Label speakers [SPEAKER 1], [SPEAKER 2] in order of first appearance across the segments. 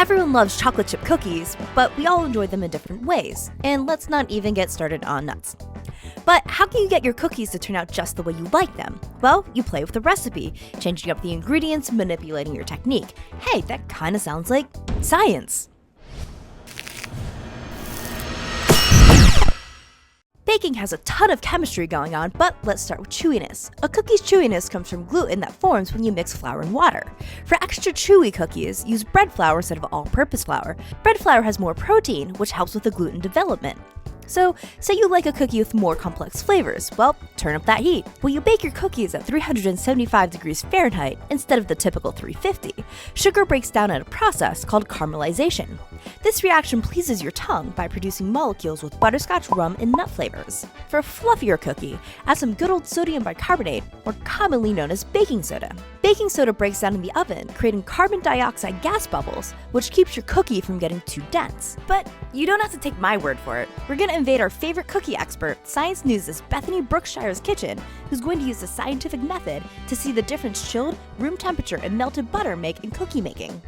[SPEAKER 1] Everyone loves chocolate chip cookies, but we all enjoy them in different ways, and let's not even get started on nuts. But how can you get your cookies to turn out just the way you like them? Well, you play with the recipe, changing up the ingredients, manipulating your technique. Hey, that kinda sounds like science. Baking has a ton of chemistry going on, but let's start with chewiness. A cookie's chewiness comes from gluten that forms when you mix flour and water. For extra chewy cookies, use bread flour instead of all-purpose flour. Bread flour has more protein, which helps with the gluten development. So, say you like a cookie with more complex flavors, well, turn up that heat. Will you bake your cookies at 375 degrees Fahrenheit instead of the typical 350? Sugar breaks down at a process called caramelization. This reaction pleases your tongue by producing molecules with butterscotch, rum, and nut flavors. For a fluffier cookie, add some good old sodium bicarbonate, or commonly known as baking soda. Baking soda breaks down in the oven, creating carbon dioxide gas bubbles, which keeps your cookie from getting too dense. But you don't have to take my word for it. We're gonna invade our favorite cookie expert, Science News' Bethany Brookshire's kitchen, who's going to use the scientific method to see the difference chilled, room temperature, and melted butter make in cookie making.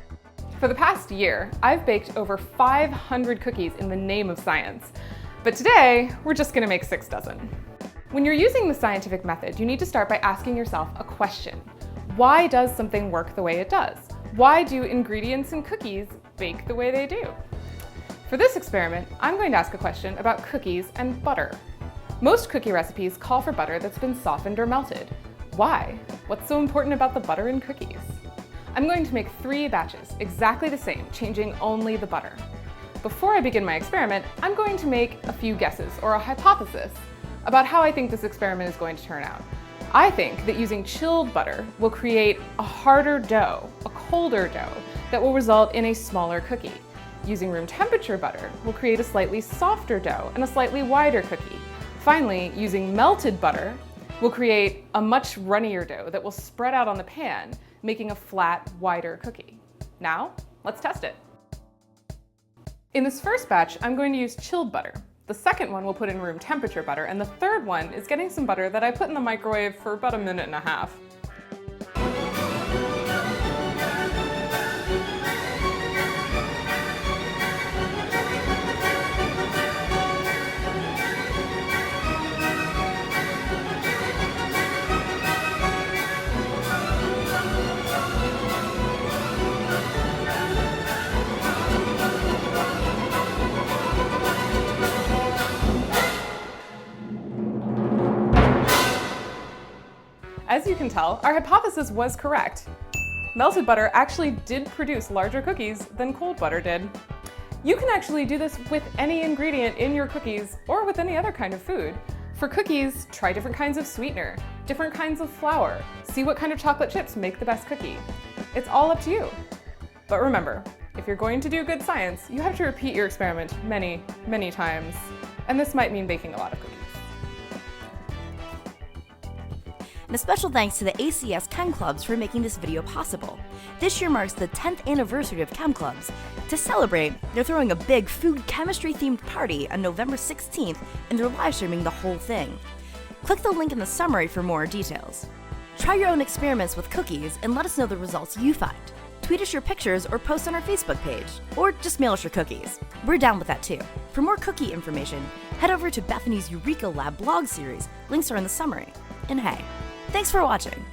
[SPEAKER 2] For the past year, I've baked over 500 cookies in the name of science. But today, we're just gonna make 6 dozen. When you're using the scientific method, you need to start by asking yourself a question. Why does something work the way it does? Why do ingredients in cookies bake the way they do? For this experiment, I'm going to ask a question about cookies and butter. Most cookie recipes call for butter that's been softened or melted. Why? What's so important about the butter in cookies? I'm going to make 3 batches, exactly the same, changing only the butter. Before I begin my experiment, I'm going to make a few guesses, or a hypothesis, about how I think this experiment is going to turn out. I think that using chilled butter will create a harder dough, a colder dough, that will result in a smaller cookie. Using room temperature butter will create a slightly softer dough and a slightly wider cookie. Finally, using melted butter will create a much runnier dough that will spread out on the pan, making a flat, wider cookie. Now, let's test it. In this first batch, I'm going to use chilled butter. The second one we'll put in room temperature butter, and the third one is getting some butter that I put in the microwave for about 1.5 minutes. As you can tell, our hypothesis was correct. Melted butter actually did produce larger cookies than cold butter did. You can actually do this with any ingredient in your cookies or with any other kind of food. For cookies, try different kinds of sweetener, different kinds of flour, see what kind of chocolate chips make the best cookie. It's all up to you. But remember, if you're going to do good science, you have to repeat your experiment many, many times. And this might mean baking a lot of cookies.
[SPEAKER 1] And a special thanks to the ACS Chem Clubs for making this video possible. This year marks the 10th anniversary of Chem Clubs. To celebrate, they're throwing a big food chemistry themed party on November 16th, and they're live streaming the whole thing. Click the link in the summary for more details. Try your own experiments with cookies and let us know the results you find. Tweet us your pictures or post on our Facebook page, or just mail us your cookies. We're down with that too. For more cookie information, head over to Bethany's Eureka Lab blog series. Links are in the summary. And hey, thanks for watching.